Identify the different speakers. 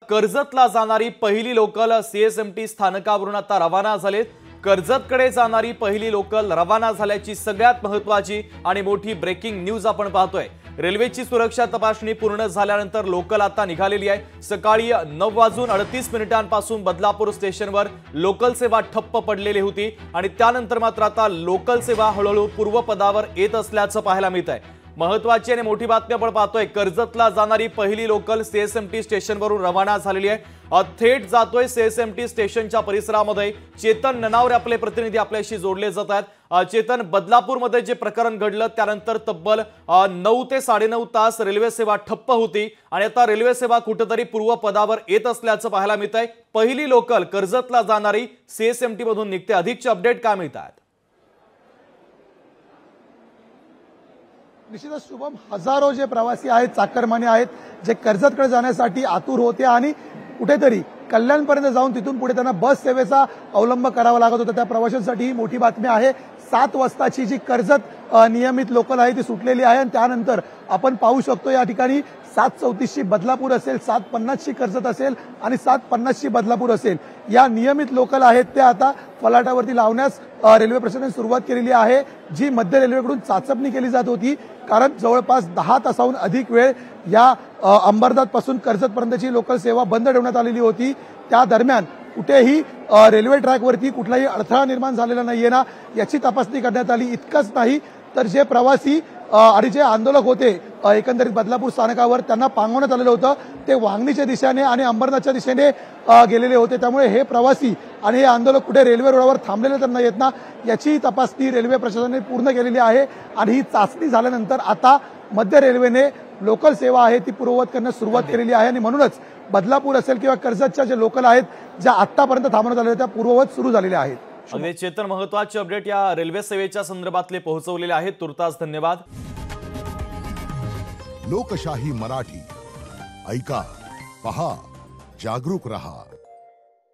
Speaker 1: कर्जतला जाणारी पहिली local CSMT स्थानकावरून आता रवाना झालेत। कर्जतकडे जाणारी पहिली लोकल रवाना झाल्याची सगळ्यात महत्त्वाची आणि मोठी ब्रेकिंग न्यूज आपण पाहतोय। रेल्वेची सुरक्षा तपासणी पूर्ण झाल्यानंतर लोकल आता निघालेली आहे। सकाळी 9:38 बदलापूर स्टेशनवर लोकल सेवा ठप्प पडलेली होती आणि त्यानंतर मात्र आता लोकल सेवा हळूहळू पूर्वपदावर येत असल्याचं पाहायला मिळत आहे। महत्त्वाची आणि मोठी बातमी आपण पाहतोय। कर्जतला जाणारी पहिली लोकल सीएसएमटी स्टेशनवरून रवाना झालेली आहे। थेट जातोय सीएसएमटी स्टेशनच्या परिसरामध्ये। चेतन ननावरे आपले प्रतिनिधी आपल्याशी जोडले जात आहेत। चेतन, बदलापूरमध्ये जे प्रकरण घडलं त्यानंतर तब्बल 9 ते 9.5 तास रेल्वे सेवा ठप्प होती आणि आता रेल्वे सेवा कुठेतरी पूर्वपदावर येत असल्याचं पाहायला मिळतंय। पहिली लोकल कर्जतला जाणारी सीएसएमटी मधून निघते। अधिकचे अपडेट काय मिळतात?
Speaker 2: निश्चितच शुभम, हजारो जे प्रवासी आहेत, चाकरमानी आहेत, जे कर्जतकडे जाण्यासाठी आतुर होते आणि कुठेतरी कल्याणपर्यंत जाऊन तिथून पुढे त्यांना बस सेवेचा अवलंब करावा लागत होता, त्या प्रवाशांसाठी ही मोठी बातमी आहे। 7 वाजताची जी कर्जत नियमित लोकल आहे ती सुटलेली आहे आणि त्यानंतर आपण पाहू शकतो या ठिकाणी 7:34ची बदलापूर असेल, 7:50ची कर्जत असेल आणि 7:50ची बदलापूर असेल, या नियमित लोकल आहेत त्या आता फलाटावरती लावण्यास रेल्वे प्रशासनाने सुरुवात केलेली आहे। जी मध्य रेल्वेकडून चाचपणी केली जात होती, कारण जवळपास 10 तासाहून अधिक वेळ या अंबरनाथ पासून कर्जत पर्यंतची लोकल सेवा बंद ठेवण्यात आलेली होती। त्या दरम्यान कुठेही रेल्वे ट्रॅकवरती कुठलाही अडथळा निर्माण झालेला नाहीये ना, याची तपासणी करण्यात आली। इतकंच नाही तर जे प्रवासी आणि जे आंदोलक होते एकंदरीत बदलापूर स्थानकावर, त्यांना पांगवण्यात आलेलं होतं, ते वांगणीच्या दिशेने आणि अंबरनाथच्या दिशेने गेलेले होते। त्यामुळे हे प्रवासी आणि हे आंदोलक कुठे रेल्वे रुळावर थांबलेले तर नाहीत ना, याची तपासणी रेल्वे प्रशासनाने पूर्ण केलेली आहे आणि ही चाचणी झाल्यानंतर आता मध्य रेल्वेने लोकल सेवा आहे ती पूर्ववत करण्यास सुरुवात केलेली आहे आणि म्हणूनच बदलापूर असेल किंवा कर्जतच्या जे लोकल आहेत ज्या आतापर्यंत थांबवण्यात आलेल्या त्या पूर्ववत सुरू झालेल्या आहेत।
Speaker 1: अगदी चेतन, महत्त्वाचे अपडेट या रेल्वे सेवेच्या संदर्भातले पोहोचवलेले आहेत। तुर्तास धन्यवाद।
Speaker 3: लोकशाही मराठी ऐका, पहा, जागरूक रहा।